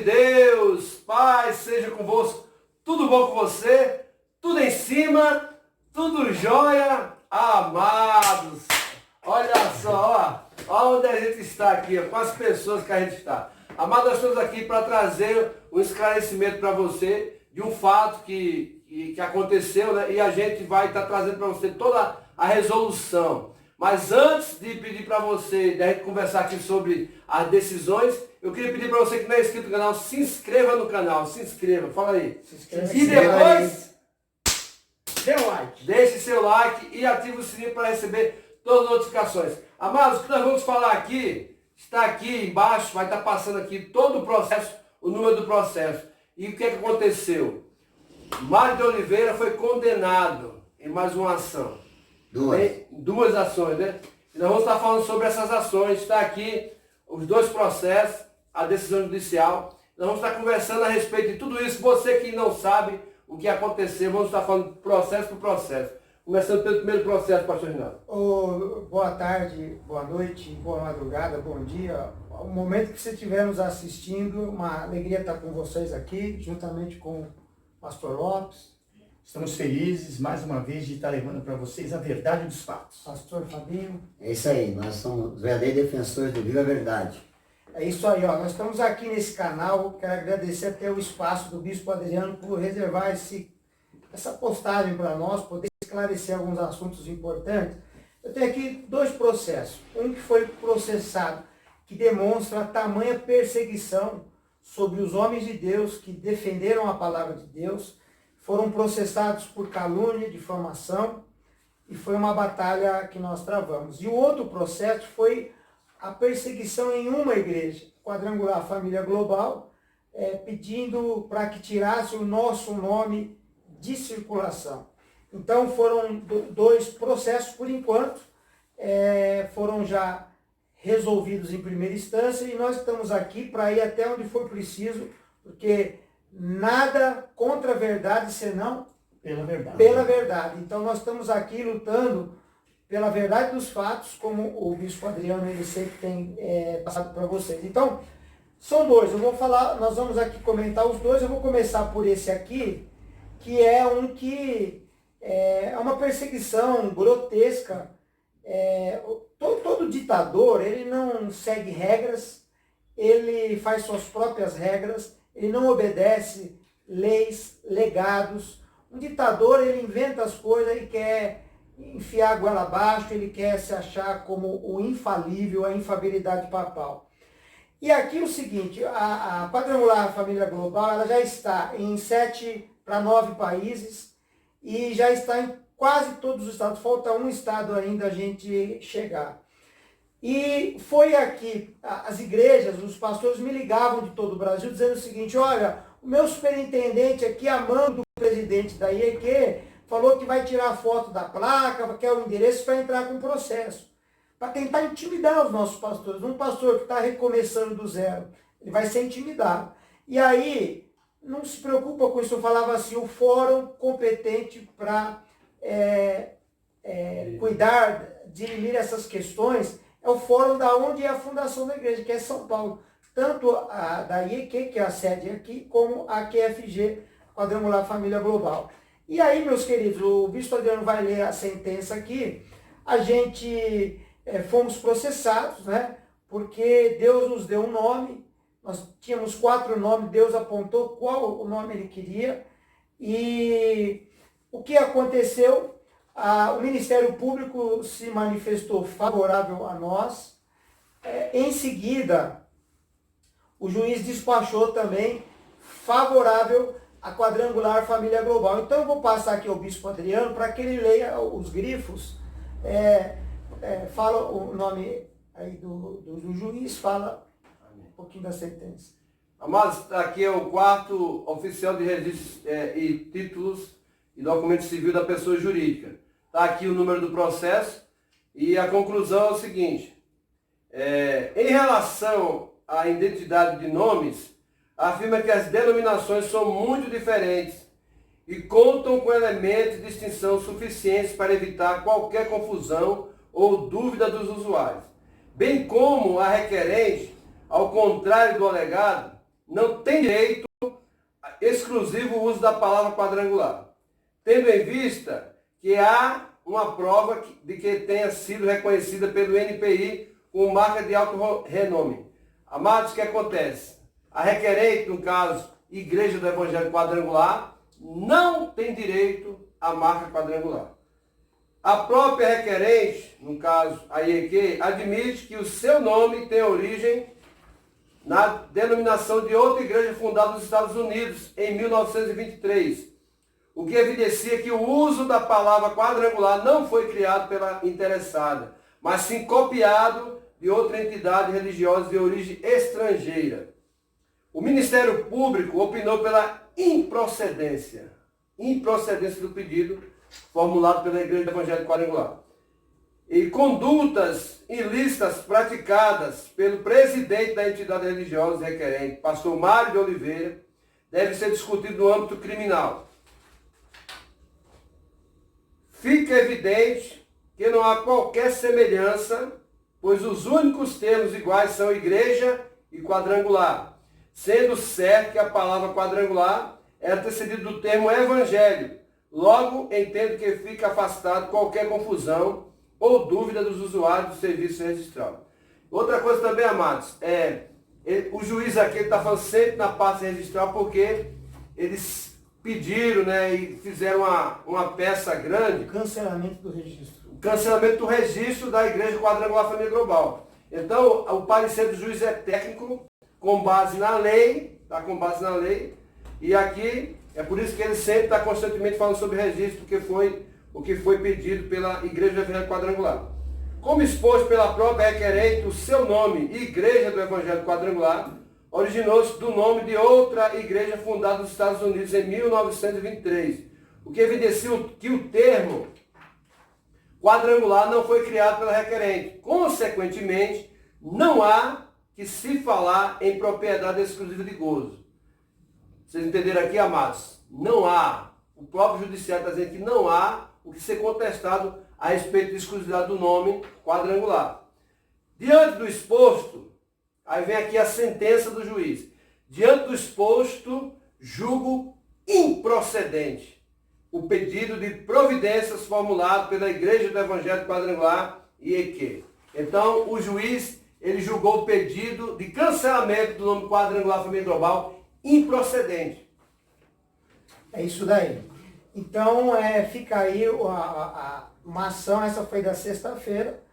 Deus, paz seja convosco. Tudo bom com você? Tudo em cima? Tudo jóia? Amados, olha só, ó onde a gente está aqui, ó, com as pessoas que a gente está. Amados, nós estamos aqui para trazer um esclarecimento para você de um fato que aconteceu, né? E a gente vai estar trazendo para você toda a resolução. Mas antes de pedir para você, da gente conversar aqui sobre as decisões, eu queria pedir para você que não é inscrito no canal, se inscreva no canal, se inscreva, fala aí. Se inscreva, E depois, dê um like. deixe seu like e ative o sininho para receber todas as notificações. Amados, o que nós vamos falar aqui, está aqui embaixo, vai estar passando aqui todo o processo, o número do processo. E o que é que aconteceu? Mário de Oliveira foi condenado em mais uma ação. Duas ações, né? E nós vamos estar falando sobre essas ações. Está aqui os dois processos, a decisão judicial. Nós vamos estar conversando a respeito de tudo isso. Você que não sabe o que aconteceu, vamos estar falando processo por processo. Começando pelo primeiro processo, pastor Renato. Boa tarde, boa noite, boa madrugada, bom dia. O momento que você estiver nos assistindo, uma alegria estar com vocês aqui, juntamente com o pastor Lopes. Estamos felizes, mais uma vez, de estar levando para vocês a verdade dos fatos. Pastor Fabinho. É isso aí, nós somos verdadeiros defensores do Viva a Verdade. É isso aí, ó. Nós estamos aqui nesse canal. Quero agradecer até o espaço do Bispo Adriano por reservar essa postagem para nós, poder esclarecer alguns assuntos importantes. Eu tenho aqui dois processos. Um que foi processado, que demonstra a tamanha perseguição sobre os homens de Deus que defenderam a palavra de Deus. Foram processados por calúnia, difamação, e foi uma batalha que nós travamos. E o outro processo foi a perseguição em uma igreja, Quadrangular Família Global, pedindo para que tirasse o nosso nome de circulação. Então foram dois processos, por enquanto, foram já resolvidos em primeira instância, e nós estamos aqui para ir até onde for preciso, porque nada contra a verdade, senão pela verdade. Então nós estamos aqui lutando pela verdade dos fatos, como o Bispo Adriano ele sempre tem passado para vocês. Então, são dois, nós vamos aqui comentar os dois. Eu vou começar por esse aqui, que é um que é uma perseguição grotesca. Todo ditador, ele não segue regras, ele faz suas próprias regras, ele não obedece leis, legados. Um ditador, ele inventa as coisas e quer enfiar a goela abaixo, ele quer se achar como o infalível, a infalibilidade papal. E aqui o seguinte, a Quadrangular Família Global, ela já está em 7 para 9 países e já está em quase todos os estados. Falta um estado ainda a gente chegar. E foi aqui, as igrejas, os pastores me ligavam de todo o Brasil dizendo o seguinte: olha, o meu superintendente aqui, a mão do presidente da IEQ, falou que vai tirar a foto da placa, quer o endereço para entrar com processo. Para tentar intimidar os nossos pastores. Um pastor que está recomeçando do zero, ele vai ser intimidado. E aí, não se preocupa com isso, eu falava assim, o fórum competente para cuidar, dirimir essas questões, é o fórum da onde é a fundação da igreja, que é São Paulo. Tanto a da IEQ, que é a sede aqui, como a QFG, Quadrangular Família Global. E aí, meus queridos, o Bispo Adriano vai ler a sentença aqui. A gente fomos processados, né? Porque Deus nos deu um nome. Nós tínhamos 4 nomes, Deus apontou qual o nome ele queria. E o que aconteceu? O Ministério Público se manifestou favorável a nós. Em seguida, o juiz despachou também favorável à Quadrangular Família Global. Então eu vou passar aqui ao Bispo Adriano para que ele leia os grifos, fala o nome aí do juiz, fala um pouquinho da sentença. Amados, aqui é o quarto oficial de registro e títulos e documento civil da pessoa jurídica. Está aqui o número do processo e a conclusão é o seguinte: em relação à identidade de nomes, afirma que as denominações são muito diferentes e contam com elementos de distinção suficientes para evitar qualquer confusão ou dúvida dos usuários, bem como a requerente, ao contrário do alegado, não tem direito exclusivo uso da palavra quadrangular, tendo em vista que há uma prova de que tenha sido reconhecida pelo NPI como marca de alto renome. Amados, o que acontece? A requerente, no caso, Igreja do Evangelho Quadrangular, não tem direito à marca quadrangular. A própria requerente, no caso a IEQ, admite que o seu nome tem origem na denominação de outra igreja fundada nos Estados Unidos em 1923, o que evidencia que o uso da palavra quadrangular não foi criado pela interessada, mas sim copiado de outra entidade religiosa de origem estrangeira. O Ministério Público opinou pela improcedência do pedido formulado pela Igreja do Evangelho Quadrangular. E condutas ilícitas praticadas pelo presidente da entidade religiosa requerente, pastor Mário de Oliveira, devem ser discutidas no âmbito criminal. Fica evidente que não há qualquer semelhança, pois os únicos termos iguais são igreja e quadrangular, sendo certo que a palavra quadrangular é antecedida do termo evangelho. Logo, entendo que fica afastado qualquer confusão ou dúvida dos usuários do serviço registral. Outra coisa também, amados, o juiz aqui está falando sempre na parte registral porque eles pediram, né, e fizeram uma peça grande. Cancelamento do registro. Cancelamento do registro da Igreja Quadrangular Família Global. Então, o parecer do juiz é técnico, com base na lei, tá com base na lei, e aqui é por isso que ele sempre está constantemente falando sobre registro, porque foi o que foi pedido pela Igreja do Evangelho Quadrangular. Como exposto pela própria requerente, o seu nome, Igreja do Evangelho Quadrangular, originou-se do nome de outra igreja fundada nos Estados Unidos em 1923, o que evidencia que o termo quadrangular não foi criado pela requerente. Consequentemente, não há que se falar em propriedade exclusiva de gozo. Vocês entenderam aqui, amados? Não há. O próprio judiciário está dizendo que não há o que ser contestado a respeito da exclusividade do nome quadrangular. Diante do exposto, aí vem aqui a sentença do juiz. Diante do exposto, julgo improcedente o pedido de providências formulado pela Igreja do Evangelho Quadrangular IEQ. Então, o juiz, ele julgou o pedido de cancelamento do nome Quadrangular Família Global improcedente. É isso daí. Então, fica aí uma ação, essa foi da sexta-feira,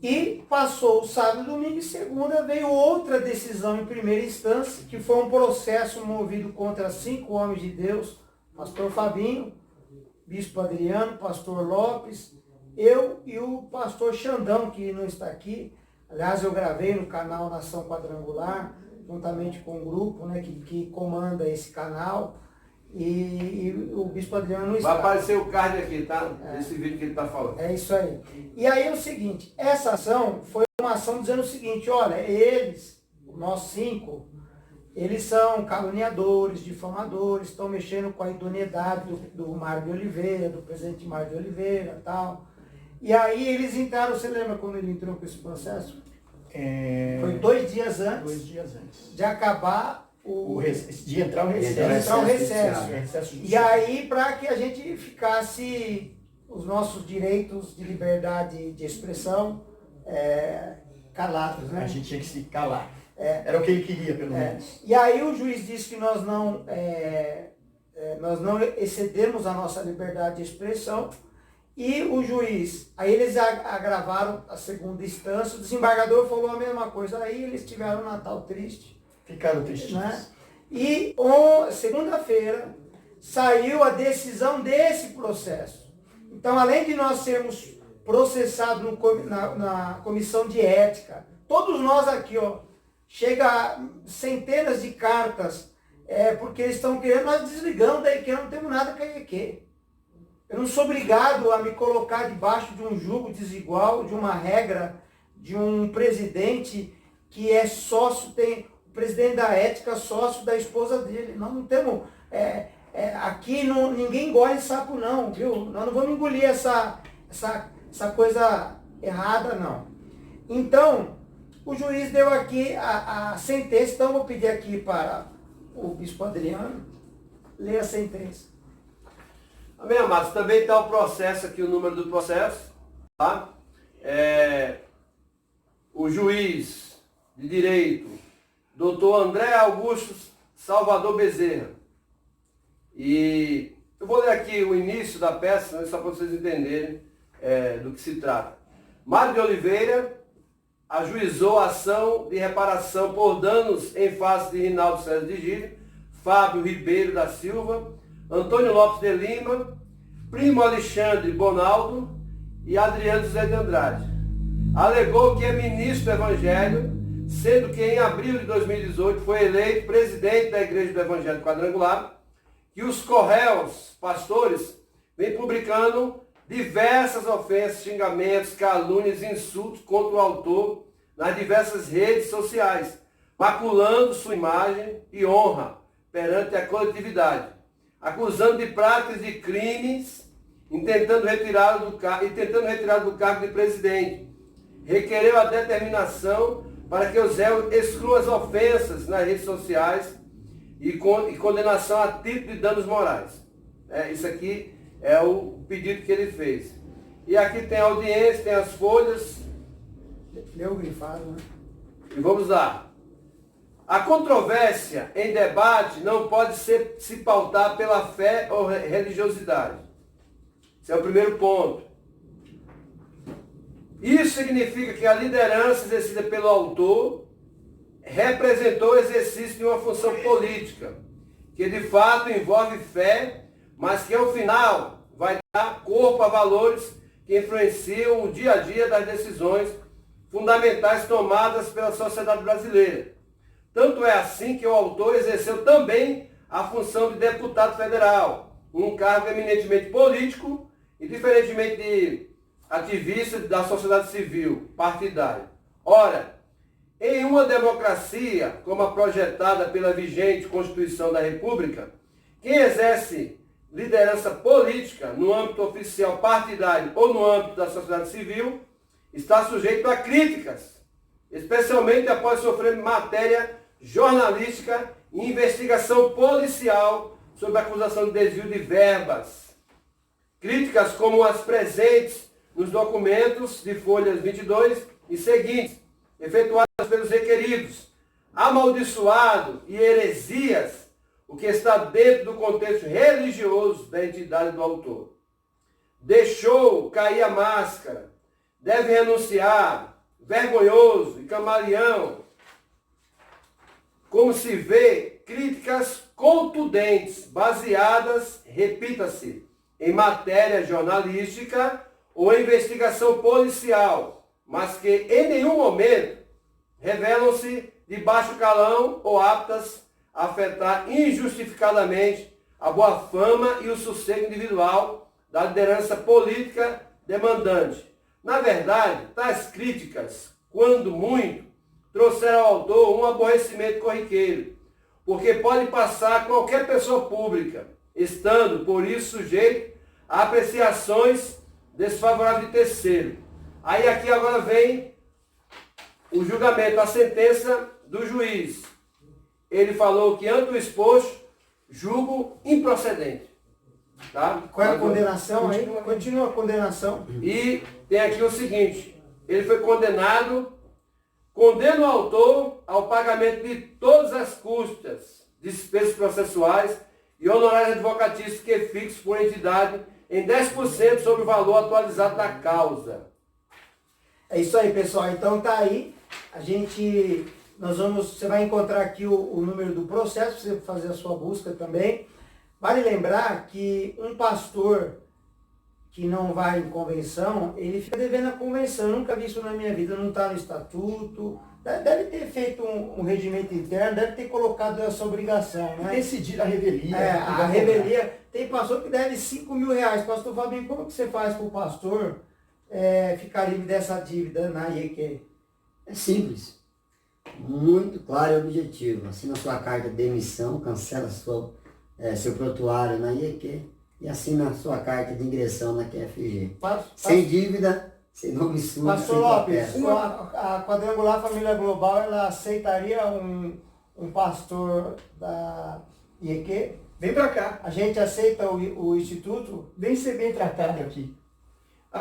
e passou o sábado, domingo e segunda veio outra decisão em primeira instância, que foi um processo movido contra 5 homens de Deus, pastor Fabinho, bispo Adriano, pastor Lopes, eu e o pastor Xandão, que não está aqui. Aliás, eu gravei no canal Nação Quadrangular, juntamente com o grupo, né, que comanda esse canal, e o bispo Adriano não está. Vai aparecer o card aqui, tá? Esse vídeo que ele está falando. É isso aí. E aí é o seguinte, essa ação foi uma ação dizendo o seguinte, olha, eles, nós 5, eles são caluniadores, difamadores, estão mexendo com a idoneidade do Mário de Oliveira, do presidente Mário de Oliveira e tal. E aí eles entraram, você lembra quando ele entrou com esse processo? Foi 2 dias antes. 2 dias antes. De acabar de entrar o recesso. Entrar o recesso. Recesso E aí, para que a gente ficasse os nossos direitos de liberdade de expressão calados, né? A gente tinha que se calar. Era o que ele queria, pelo menos. E aí o juiz disse que nós não excedemos a nossa liberdade de expressão. E o juiz, aí eles agravaram a segunda instância, o desembargador falou a mesma coisa, aí eles tiveram um Natal triste. Ficaram tristes. Né? E segunda-feira saiu a decisão desse processo. Então, além de nós sermos processados na comissão de ética, todos nós aqui, chega centenas de cartas, porque eles estão querendo, nós desligamos da IEQ, não temos nada com a IEQ. Eu não sou obrigado a me colocar debaixo de um jugo desigual, de uma regra, de um presidente que é sócio, tem o presidente da ética sócio da esposa dele. Nós não temos, aqui ninguém engole sapo não, viu? Nós não vamos engolir essa coisa errada não. Então, O juiz deu aqui a sentença, então eu vou pedir aqui para o bispo Adriano ler a sentença. Amém, amados? Também está o processo aqui, o número do processo. Tá? O juiz de direito, doutor André Augusto Salvador Bezerra. E eu vou ler aqui o início da peça, né, só para vocês entenderem do que se trata. Mário de Oliveira ajuizou a ação de reparação por danos em face de Rinaldo César de Gílio, Fábio Ribeiro da Silva, Antônio Lopes de Lima, Primo Alexandre Bonaldo e Adriano José de Andrade. Alegou que é ministro do Evangelho, sendo que em abril de 2018 foi eleito presidente da Igreja do Evangelho Quadrangular, que os corréus, pastores, vêm publicando diversas ofensas, xingamentos, calúnias e insultos contra o autor nas diversas redes sociais, maculando sua imagem e honra perante a coletividade, acusando de práticas de crimes e tentando retirá-lo do cargo de presidente. Requereu a determinação para que o réu exclua as ofensas nas redes sociais e condenação a título de danos morais. Isso aqui é o pedido que ele fez. E aqui tem a audiência, tem as folhas. Leu o grifado, né? E vamos lá. A controvérsia em debate não pode se pautar pela fé ou religiosidade. Esse é o primeiro ponto. Isso significa que a liderança exercida pelo autor representou o exercício de uma função política, que de fato envolve fé, mas que ao final vai dar corpo a valores que influenciam o dia a dia das decisões fundamentais tomadas pela sociedade brasileira. Tanto é assim que o autor exerceu também a função de deputado federal, um cargo eminentemente político e diferentemente de ativista da sociedade civil, partidário. Ora, em uma democracia como a projetada pela vigente Constituição da República, quem exerce liderança política no âmbito oficial partidário ou no âmbito da sociedade civil está sujeito a críticas, especialmente após sofrer matéria jornalística e investigação policial sobre a acusação de desvio de verbas. Críticas como as presentes nos documentos de folhas 22 e seguintes, efetuadas pelos requeridos, amaldiçoado e heresias, o que está dentro do contexto religioso da entidade do autor. Deixou cair a máscara, deve renunciar, vergonhoso e camaleão. Como se vê, críticas contundentes, baseadas, repita-se, em matéria jornalística ou investigação policial, mas que em nenhum momento revelam-se de baixo calão ou aptas a afetar injustificadamente a boa fama e o sossego individual da liderança política demandante. Na verdade, tais críticas, quando muito, trouxeram ao autor um aborrecimento corriqueiro, porque pode passar qualquer pessoa pública, estando, por isso, sujeito a apreciações desfavoráveis de terceiro. Aí aqui agora vem o julgamento, a sentença do juiz. Ele falou que ante o exposto, julgo improcedente. Tá? Qual é a condenação aí? Continua a condenação. E tem aqui o seguinte, ele foi condenado, condena o autor ao pagamento de todas as custas, despesas processuais e honorários advocatícios que fixam por entidade em 10% sobre o valor atualizado da causa. É isso aí, pessoal. Então tá aí. Você vai encontrar aqui o número do processo, para você fazer a sua busca também. Vale lembrar que um pastor que não vai em convenção, ele fica devendo a convenção. Eu nunca vi isso na minha vida, não está no estatuto. Deve ter feito um regimento interno, deve ter colocado essa obrigação, né? Decidir a revelia. A revelia. Tem pastor que deve 5 mil reais. Pastor Fabinho, como que você faz para o pastor ficar livre dessa dívida na IEQ? É simples. Muito claro e objetivo. Assina sua carta de demissão, cancela seu prontuário na IEQ e assina sua carta de ingressão na QFG. Sem dívida, sem nome sujo, Pastor sem Lopes, papel. a Quadrangular Família Global, ela aceitaria um pastor da IEQ? Vem para cá. A gente aceita o Instituto? Vem ser bem tratado aqui.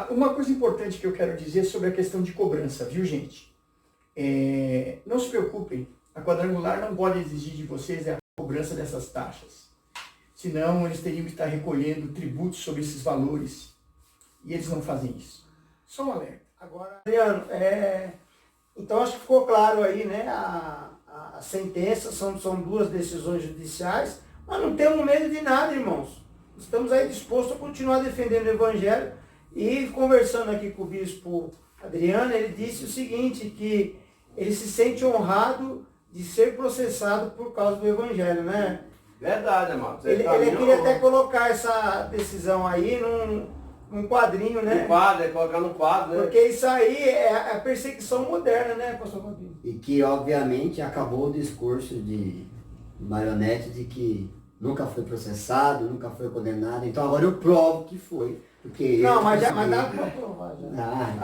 Uma coisa importante que eu quero dizer sobre a questão de cobrança, viu, gente? Não se preocupem, a Quadrangular não pode exigir de vocês a cobrança dessas taxas. Senão, eles teriam que estar recolhendo tributos sobre esses valores. E eles não fazem isso. Só um alerta. Agora, Adriano, então acho que ficou claro aí, né? A sentença são 2 decisões judiciais, mas não temos medo de nada, irmãos. Estamos aí dispostos a continuar defendendo o Evangelho. E conversando aqui com o bispo Adriano, ele disse o seguinte, que ele se sente honrado de ser processado por causa do Evangelho, né? Verdade, amado. Ele queria até colocar essa decisão aí num quadrinho, né? No quadro, colocar no quadro, né? Porque isso aí é a perseguição moderna, né, pastor Fabinho? E que, obviamente, acabou o discurso de Marionete de que nunca foi processado, nunca foi condenado. Então agora eu provo que foi. Porque Não, mas dá para provar já.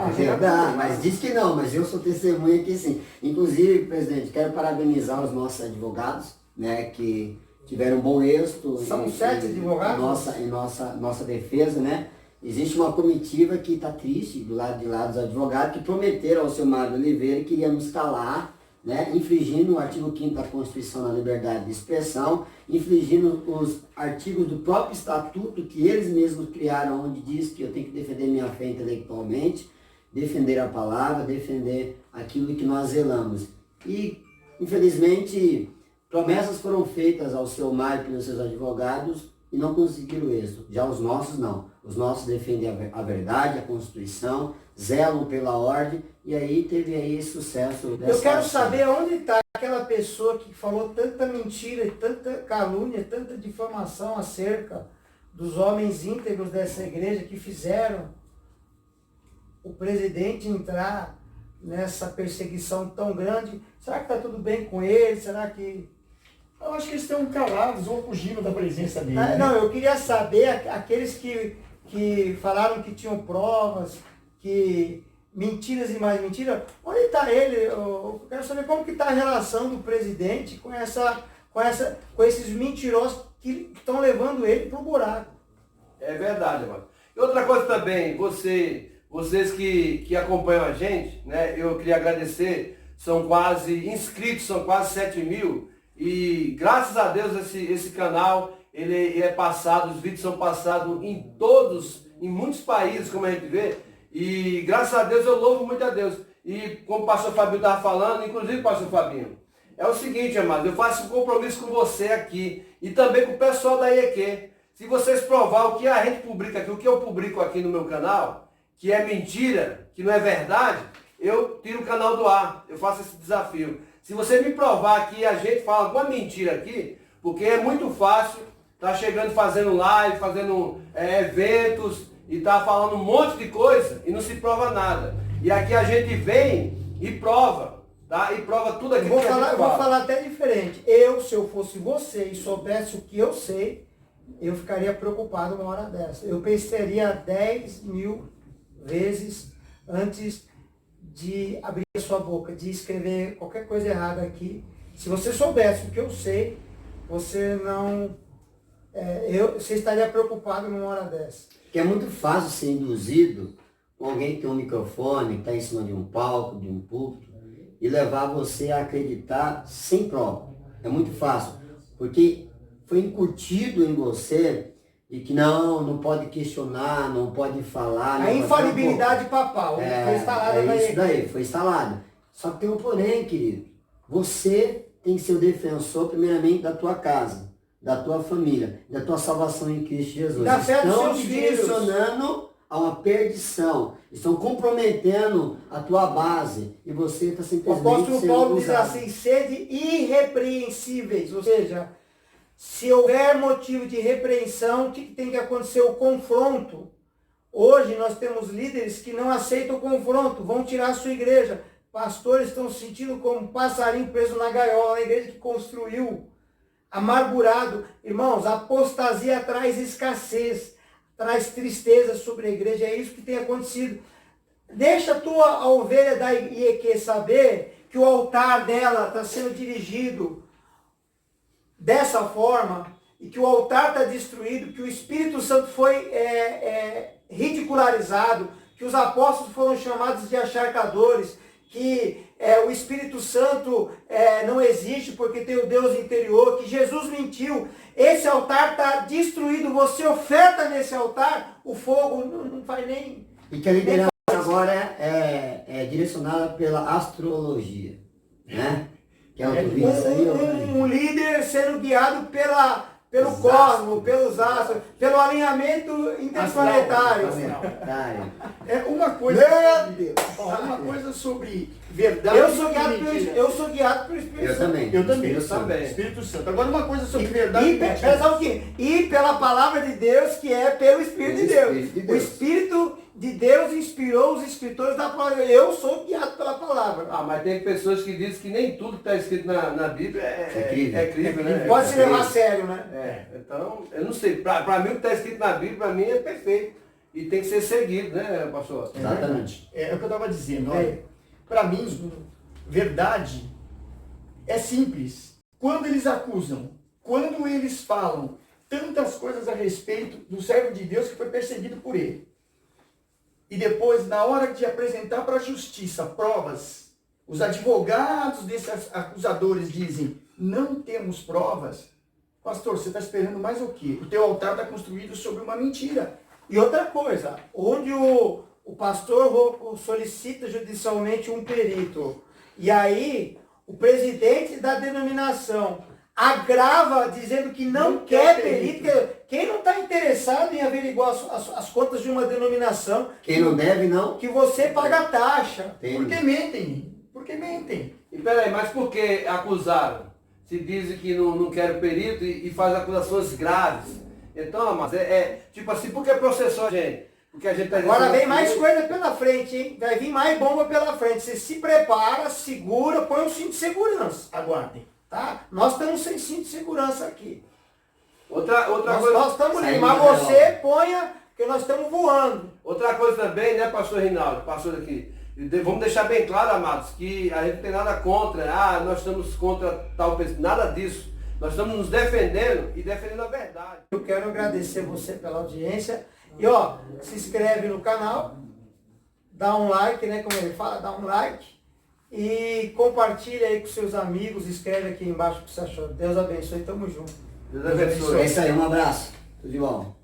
É verdade, mas diz que não, mas eu sou testemunha que sim. Inclusive, presidente, quero parabenizar os nossos advogados, né, que tiveram um bom êxito. São 7 advogados? Em nossa defesa, né? Existe uma comitiva que está triste do lado de lá dos advogados que prometeram ao seu Mário Oliveira que ia nos calar, né, infringindo o artigo 5º da Constituição na liberdade de expressão, infringindo os artigos do próprio estatuto que eles mesmos criaram, onde diz que eu tenho que defender minha fé intelectualmente, defender a palavra, defender aquilo que nós zelamos. E, infelizmente, promessas foram feitas ao seu Mário e aos seus advogados e não conseguiram êxito. Já os nossos não. Os nossos defendem a verdade, a Constituição, zelam pela ordem, e aí teve aí sucesso. Eu quero saber onde está aquela pessoa que falou tanta mentira, tanta calúnia, tanta difamação acerca dos homens íntegros dessa igreja que fizeram o presidente entrar nessa perseguição tão grande. Será que está tudo bem com ele? Será que... Eu acho que eles estão calados ou fugindo da presença dele. Né? Não, eu queria saber aqueles que falaram que tinham provas, que mentiras e mais mentiras, onde está ele? Eu quero saber como que está a relação do presidente com esses mentirosos que estão levando ele para o buraco. É verdade, mano. E outra coisa também, vocês que acompanham a gente, né? Eu queria agradecer, são quase inscritos, são quase 7 mil. E graças a Deus esse canal, ele é passado, os vídeos são passados em muitos países, como a gente vê. E graças a Deus eu louvo muito a Deus. E como o pastor Fabinho estava falando, inclusive pastor Fabinho, é o seguinte, amado, eu faço um compromisso com você aqui e também com o pessoal da IEQ. Se vocês provar o que a gente publica aqui, o que eu publico aqui no meu canal, que é mentira, que não é verdade, eu tiro o canal do ar. Eu faço esse desafio. Se você me provar que a gente fala alguma mentira aqui, porque é muito fácil, tá chegando fazendo live, fazendo eventos, e tá falando um monte de coisa e não se prova nada. E aqui a gente vem e prova, tá? E prova tudo aquilo que a gente fala. Eu vou falar até diferente. Se eu fosse você e soubesse o que eu sei, eu ficaria preocupado uma hora dessa. Eu pensaria 10 mil vezes antes de abrir a sua boca, de escrever qualquer coisa errada aqui. Se você soubesse o que eu sei, você não... você estaria preocupado numa hora dessa. Que é muito fácil ser induzido com alguém que tem um microfone, que está em cima de um palco, de um púlpito, e levar você a acreditar sem prova. É muito fácil, porque foi incutido em você de que não pode questionar, não pode falar. A infalibilidade papal foi instalada na isso daí, foi instalada. Só que tem um porém, querido. Você tem que ser o defensor, primeiramente, da tua casa, da tua família, da tua salvação em Cristo Jesus. Da fé dos Estão seus te filhos. direcionando a uma perdição. Estão comprometendo a tua base. E você está O simplesmente apóstolo sendo Paulo diz usado. assim, sede irrepreensíveis. Ou seja, se houver motivo de repreensão, o que tem que acontecer? O confronto. Hoje nós temos líderes que não aceitam o confronto, vão tirar a sua igreja. Pastores estão se sentindo como um passarinho preso na gaiola, a igreja que construiu, amargurado. Irmãos, a apostasia traz escassez, traz tristeza sobre a igreja, é isso que tem acontecido. Deixa a ovelha da IEQ saber que o altar dela está sendo dirigido dessa forma e que o altar está destruído, que o Espírito Santo foi ridicularizado, que os apóstolos foram chamados de acharcadores, que o Espírito Santo não existe porque tem o Deus interior, que Jesus mentiu. Esse altar está destruído, você oferta nesse altar, o fogo não faz nem... E que a liderança agora é direcionada pela astrologia, né? Que é outro vídeo isso aí. Um líder sendo guiado pelo cosmos, pelos astros, pelo alinhamento interplanetário. Uma coisa sobre verdade. Eu sou guiado pelo Espírito Santo. Eu também. Espírito Santo. Agora uma coisa sobre verdade. E pela palavra de Deus, que é pelo Espírito de Deus. O Espírito de Deus inspirou os escritores da palavra. Eu sou guiado pela palavra. Mas tem pessoas que dizem que nem tudo que está escrito na Bíblia é crível, né? Pode se levar a sério, né? Então, eu não sei. Para mim, o que está escrito na Bíblia, para mim, é perfeito. E tem que ser seguido, né, pastor? Exatamente. É o que eu estava dizendo. Para mim, verdade é simples. Quando eles acusam, quando eles falam tantas coisas a respeito do servo de Deus que foi perseguido por ele, e depois, na hora de apresentar para a justiça provas, os advogados desses acusadores dizem, não temos provas. Pastor, você está esperando mais o quê? O teu altar está construído sobre uma mentira. E outra coisa, onde o pastor solicita judicialmente um perito, e aí o presidente da denominação agrava dizendo que não quer perito. Quem não está interessado em averiguar as contas de uma denominação? Quem não deve, não? Que você paga a taxa. Porque mentem. E peraí, mas por que acusaram? Se dizem que não querem perito e faz acusações graves. Então, mas tipo assim, por que processou a gente? Porque a gente tá Agora vem mais coisa pela frente, hein? Vai vir mais bomba pela frente. Você se prepara, segura, põe um cinto de segurança. Aguardem, tá? Nós estamos sem cinto de segurança aqui. Outra coisa. Nós estamos livres, mas você ponha, porque nós estamos voando. Outra coisa também, né, pastor Rinaldo, pastor aqui. Vamos deixar bem claro, amados, que a gente não tem nada contra, nós estamos contra tal pessoa, nada disso. Nós estamos nos defendendo e defendendo a verdade. Eu quero agradecer você pela audiência. E se inscreve no canal, dá um like, né, como ele fala, dá um like. E compartilha aí com seus amigos, escreve aqui embaixo o que você achou. Deus abençoe, tamo junto. Deus abençoe. É isso aí, um abraço. Tudo de bom.